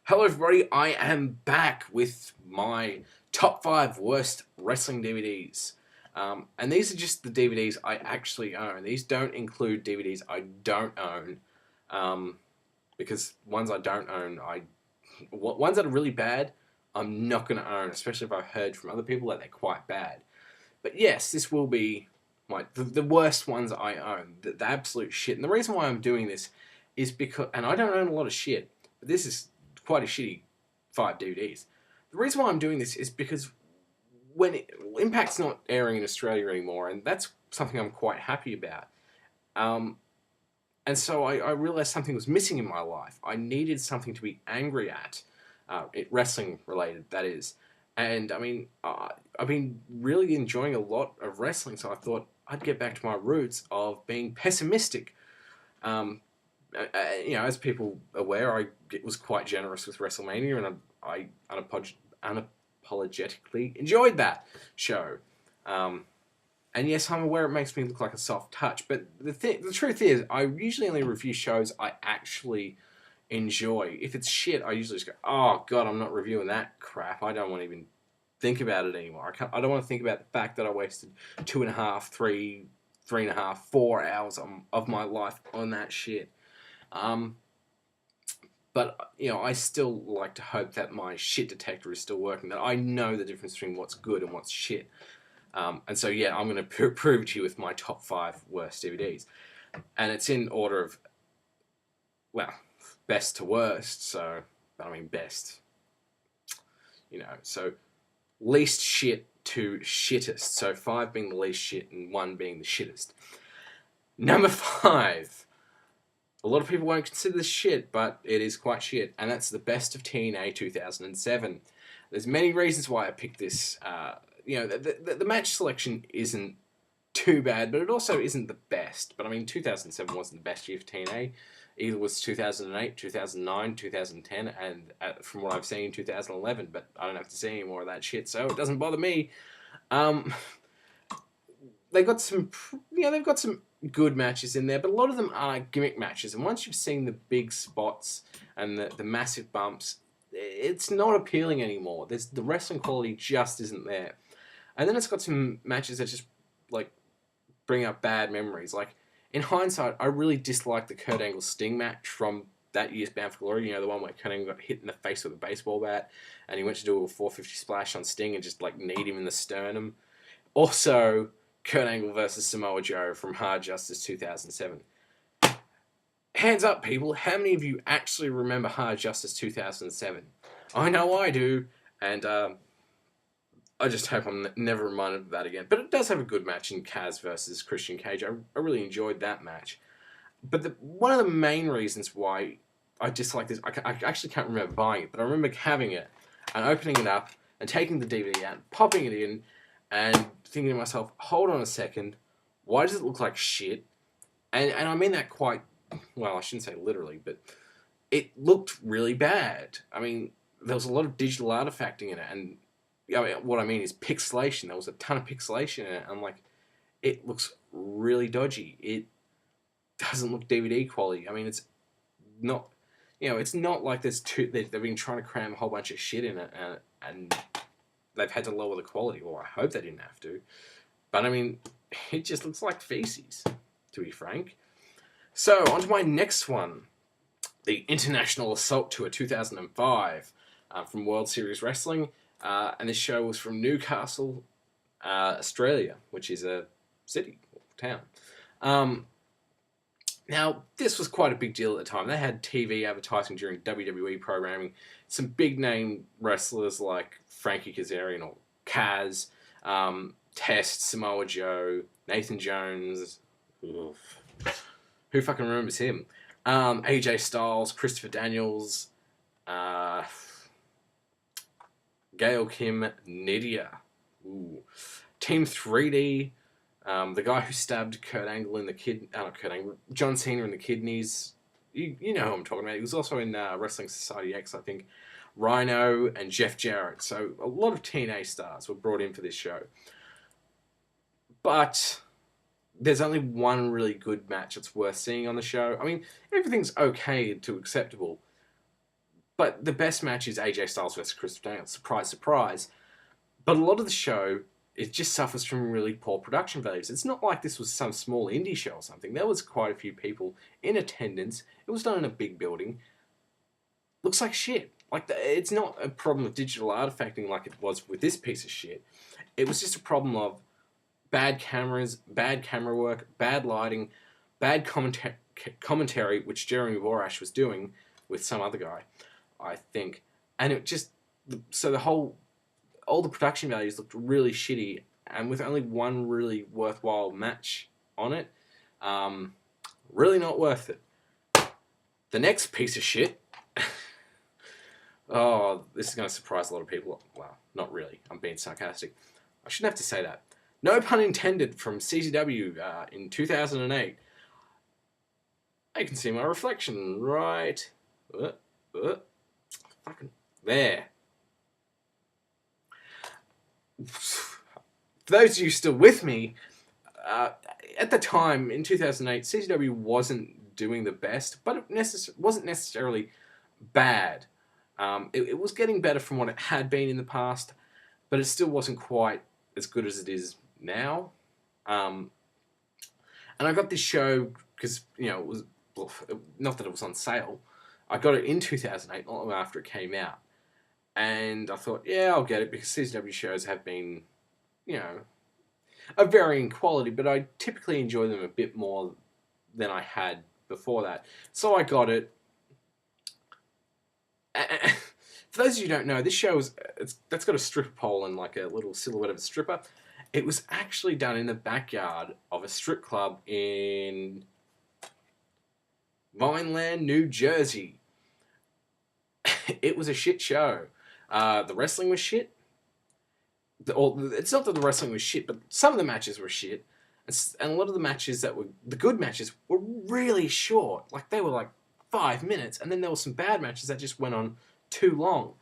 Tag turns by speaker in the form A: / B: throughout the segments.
A: Hello everybody, I am back with my top 5 worst wrestling DVDs. And these are just the DVDs I actually own. These don't include DVDs I don't own. Because ones I don't own, ones that are really bad, I'm not going to own, especially if I've heard from other people that they're quite bad. But yes, this will be the worst ones I own, the absolute shit. And the reason why I'm doing this is because, and I don't own a lot of shit, but this is quite a shitty 5 DVDs. The reason why I'm doing this is because Impact's not airing in Australia anymore, and that's something I'm quite happy about. And so I realized something was missing in my life. I needed something to be angry at, wrestling related, that is. And I mean, I've been really enjoying a lot of wrestling, so I thought I'd get back to my roots of being pessimistic. As people are aware, I was quite generous with WrestleMania, and I unapologetically enjoyed that show. And yes, I'm aware it makes me look like a soft touch, but the truth is, I usually only review shows I actually enjoy. If it's shit, I usually just go, oh god, I'm not reviewing that crap. I don't want to even think about it anymore. I don't want to think about the fact that I wasted 2.5, 3.5, 4 hours of my life on that shit. But I still like to hope that my shit detector is still working, that I know the difference between what's good and what's shit. And so, yeah, I'm going to prove it to you with my top 5 worst DVDs. And it's in order of, well, best to worst. So, I mean, best. So least shit to shittest. So 5 being the least shit and 1 being the shittest. Number 5. A lot of people won't consider this shit, but it is quite shit. And that's the Best of TNA 2007. There's many reasons why I picked this. The match selection isn't too bad, but it also isn't the best. But I mean, 2007 wasn't the best year for TNA. Either was 2008, 2009, 2010, and from what I've seen, 2011. But I don't have to see any more of that shit, so it doesn't bother me. They've got some good matches in there, but a lot of them are gimmick matches. And once you've seen the big spots and the massive bumps, it's not appealing anymore. The wrestling quality just isn't there. And then it's got some matches that just bring up bad memories. Like, in hindsight, I really disliked the Kurt Angle Sting match from that year's Bound for Glory. The one where Kurt Angle got hit in the face with a baseball bat, and he went to do a 450 splash on Sting and just kneed him in the sternum. Also, Kurt Angle versus Samoa Joe from Hard Justice 2007. Hands up, people. How many of you actually remember Hard Justice 2007? I know I do, and I just hope I'm never reminded of that again. But it does have a good match in Kaz versus Christian Cage. I really enjoyed that match. But one of the main reasons why I dislike this, I actually can't remember buying it, but I remember having it and opening it up and taking the DVD out, popping it in, and thinking to myself, hold on a second, why does it look like shit? And I mean that quite, well, I shouldn't say literally, but it looked really bad. I mean, there was a lot of digital artifacting in it, and what I mean is pixelation. There was a ton of pixelation in it. I'm like, it looks really dodgy. It doesn't look DVD quality. I mean, it's not, it's not like they've been trying to cram a whole bunch of shit in it, and they've had to lower the quality. Well, I hope they didn't have to. But I mean, it just looks like feces, to be frank. So, on to my next one. The International Assault Tour 2005 from World Series Wrestling. And this show was from Newcastle, Australia, which is a city, or town. Now, this was quite a big deal at the time. They had TV advertising during WWE programming. Some big-name wrestlers like Frankie Kazarian or Kaz, Test, Samoa Joe, Nathan Jones. Oof. Who fucking remembers him? AJ Styles, Christopher Daniels, Gail Kim, Nydia. Ooh. Team 3D. The guy who stabbed Kurt Angle in the not Kurt Angle, John Cena in the kidneys. You know who I'm talking about. He was also in Wrestling Society X, I think. Rhino and Jeff Jarrett. So a lot of TNA stars were brought in for this show. But there's only one really good match that's worth seeing on the show. I mean, everything's okay to acceptable. But the best match is AJ Styles versus Christopher Daniels. Surprise, surprise. But a lot of the show, it just suffers from really poor production values. It's not like this was some small indie show or something. There was quite a few people in attendance. It was done in a big building. Looks like shit. It's not a problem of digital artifacting like it was with this piece of shit. It was just a problem of bad cameras, bad camera work, bad lighting, bad commentary, which Jeremy Borash was doing with some other guy, I think. And it just... So all the production values looked really shitty, and with only one really worthwhile match on it, really not worth it. The next piece of shit... Oh, this is going to surprise a lot of people. Well, not really. I'm being sarcastic. I shouldn't have to say that. No pun intended, from CZW in 2008. I can see my reflection right... fucking... There. For those of you still with me, at the time, in 2008, CZW wasn't doing the best, but it wasn't necessarily bad. It was getting better from what it had been in the past, but it still wasn't quite as good as it is now. And I got this show because, it was... not that it was on sale. I got it in 2008, not long after it came out. And I thought, yeah, I'll get it, because CZW shows have been, of varying quality, but I typically enjoy them a bit more than I had before that. So I got it. For those of you who don't know, this show that's got a stripper pole and like a little silhouette of a stripper. It was actually done in the backyard of a strip club in Vineland, New Jersey. It was a shit show. The wrestling was shit. It's not that the wrestling was shit, but some of the matches were shit. And a lot of the matches the good matches, were really short. Like, they were like 5 minutes. And then there were some bad matches that just went on too long.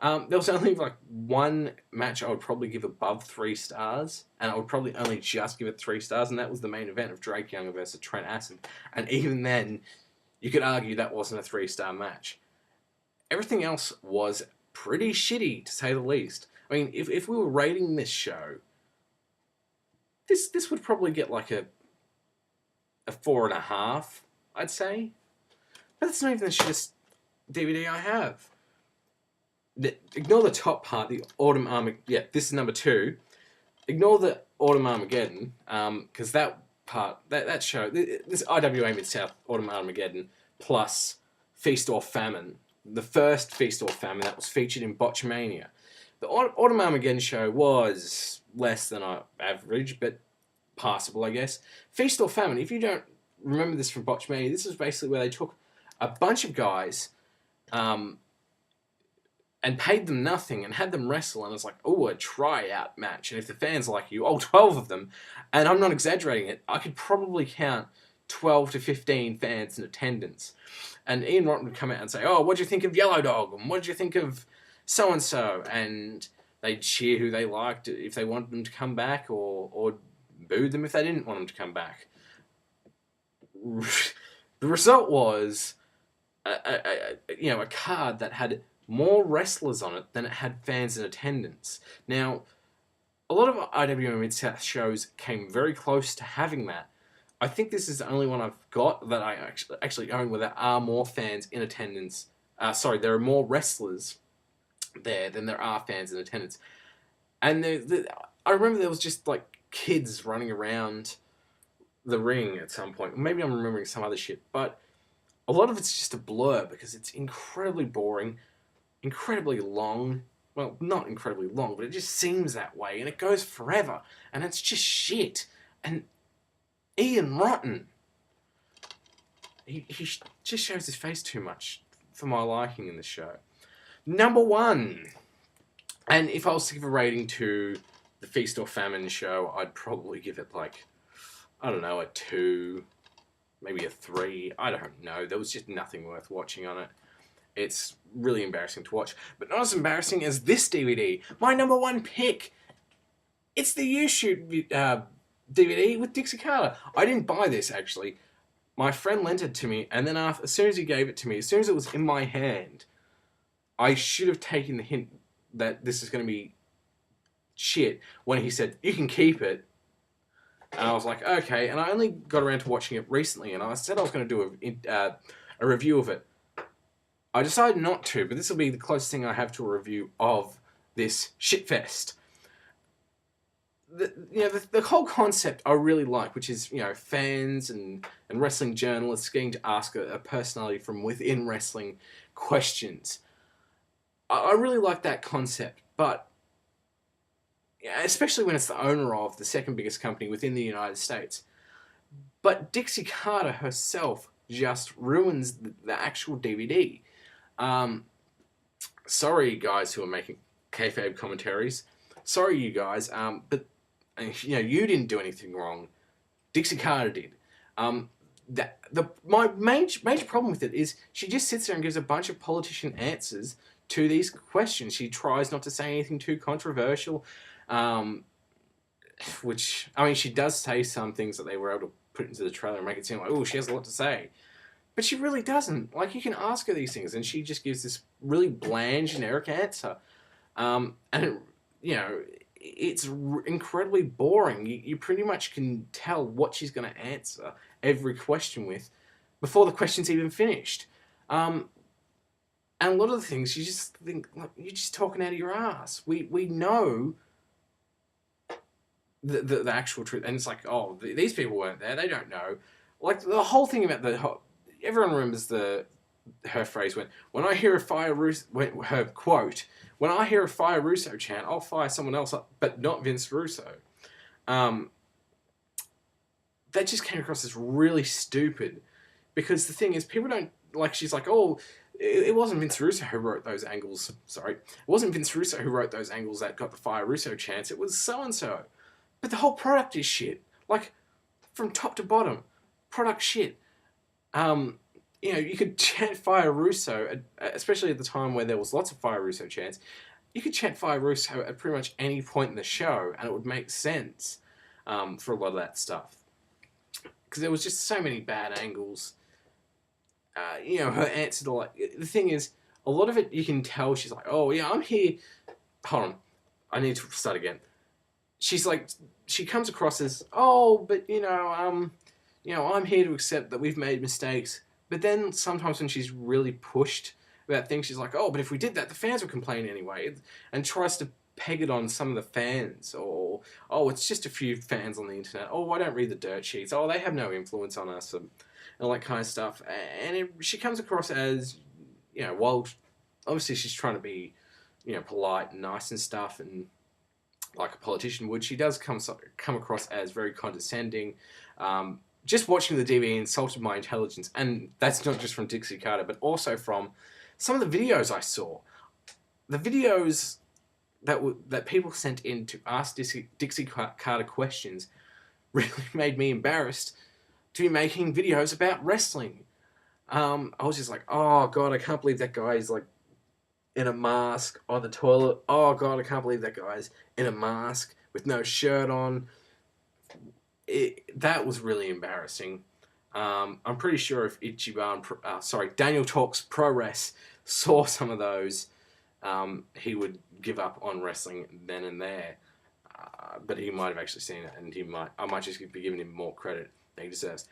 A: There was only like one match I would probably give above 3 stars. And I would probably only just give it 3 stars. And that was the main event of Drake Younger versus Trent Acid. And even then, you could argue that wasn't a 3-star match. Everything else was pretty shitty, to say the least. I mean, if we were rating this show, this would probably get like a 4.5, I'd say. But that's not even the shittest DVD I have. Ignore the top part, the Autumn Armageddon. Yeah, this is number 2. Ignore the Autumn Armageddon, because that part, that show, this IWA Mid-South Autumn Armageddon plus Feast or Famine, the first Feast or Famine that was featured in Botchamania. The Autumn Armageddon show was less than average, but passable, I guess. Feast or Famine, if you don't remember this from Botchamania, this is basically where they took a bunch of guys and paid them nothing and had them wrestle, and it's like, oh, a tryout match. And if the fans like you, 12 of them, and I'm not exaggerating it, I could probably count 12 to 15 fans in attendance. And Ian Rotten would come out and say, oh, what do you think of Yellow Dog? And what do you think of so-and-so? And they'd cheer who they liked if they wanted them to come back, or boo them if they didn't want them to come back. The result was a card that had more wrestlers on it than it had fans in attendance. Now, a lot of IWA Mid-South shows came very close to having that. I think this is the only one I've got that I actually own where there are more fans in attendance. There are more wrestlers there than there are fans in attendance. And I remember there was just like kids running around the ring at some point. Maybe I'm remembering some other shit, but a lot of it's just a blur because it's incredibly boring, incredibly long. Well, not incredibly long, but it just seems that way, and it goes forever, and it's just shit. And Ian Rotten, he just shows his face too much for my liking in this show. Number 1, and if I was to give a rating to the Feast or Famine show, I'd probably give it like, I don't know, a 2, maybe a 3. I don't know. There was just nothing worth watching on it. It's really embarrassing to watch, but not as embarrassing as this DVD. My number 1 pick. It's the U-Shoot DVD with Dixie Carter. I didn't buy this, actually. My friend lent it to me, and then as soon as he gave it to me, as soon as it was in my hand, I should have taken the hint that this is going to be shit when he said, you can keep it. And I was like, okay. And I only got around to watching it recently, and I said I was going to do a review of it. I decided not to, but this will be the closest thing I have to a review of this shitfest. The whole concept I really like, which is, fans and wrestling journalists getting to ask a personality from within wrestling questions. I really like that concept, but especially when it's the owner of the second biggest company within the United States. But Dixie Carter herself just ruins the actual DVD. Sorry, guys who are making kayfabe commentaries. Sorry, you guys. But you didn't do anything wrong. Dixie Carter did. My major problem with it is she just sits there and gives a bunch of politician answers to these questions. She tries not to say anything too controversial, which, she does say some things that they were able to put into the trailer and make it seem like, oh, she has a lot to say. But she really doesn't. Like, you can ask her these things, and she just gives this really bland, generic answer. It's incredibly boring. You pretty much can tell what she's going to answer every question with before the question's even finished. And a lot of the things you just think, like, you're just talking out of your ass. We know the actual truth, and it's like, oh, these people weren't there. They don't know. Like, the whole thing about everyone remembers her phrase when I hear a Fire Russo, her quote, when I hear a Fire Russo chant, I'll fire someone else up, but not Vince Russo. That just came across as really stupid, because the thing is, people don't, like, she's like, oh, it wasn't Vince Russo who wrote those angles. Sorry. It wasn't Vince Russo who wrote those angles that got the Fire Russo chants. It was so-and-so. But the whole product is shit. Like, from top to bottom. Product shit. You could chant Fire Russo, especially at the time where there was lots of Fire Russo chants. You could chant Fire Russo at pretty much any point in the show, and it would make sense for a lot of that stuff. Because there was just so many bad angles. Her answer to, like, the thing is, a lot of it you can tell she's like, oh yeah, I'm here. Hold on, I need to start again. She's like, she comes across as, oh, but I'm here to accept that we've made mistakes. But then sometimes when she's really pushed about things, she's like, oh, but if we did that, the fans would complain anyway, and tries to peg it on some of the fans, or, oh, it's just a few fans on the internet. Oh, I don't read the dirt sheets. Oh, they have no influence on us. And all that kind of stuff. And she comes across as, while obviously she's trying to be, polite and nice and stuff, and like a politician would, she does come across as very condescending. Just watching the DVD insulted my intelligence, and that's not just from Dixie Carter, but also from some of the videos I saw. The videos that people sent in to ask Dixie Carter questions really made me embarrassed to be making videos about wrestling. I was just like, oh god, I can't believe that guy is like in a mask on the toilet. Oh god, I can't believe that guy's in a mask with no shirt on. That was really embarrassing. I'm pretty sure if Daniel Talks Pro Res saw some of those, he would give up on wrestling then and there. But he might have actually seen it, and I might just be giving him more credit than he deserves.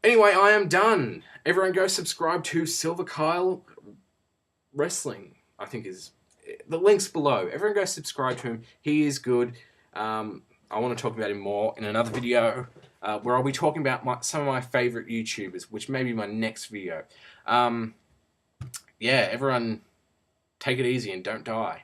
A: Anyway, I am done. Everyone go subscribe to Silver Kyle Wrestling, I think is... The link's below. Everyone go subscribe to him. He is good. I want to talk about him more in another video, where I'll be talking about some of my favourite YouTubers, which may be my next video. Yeah, everyone take it easy and don't die.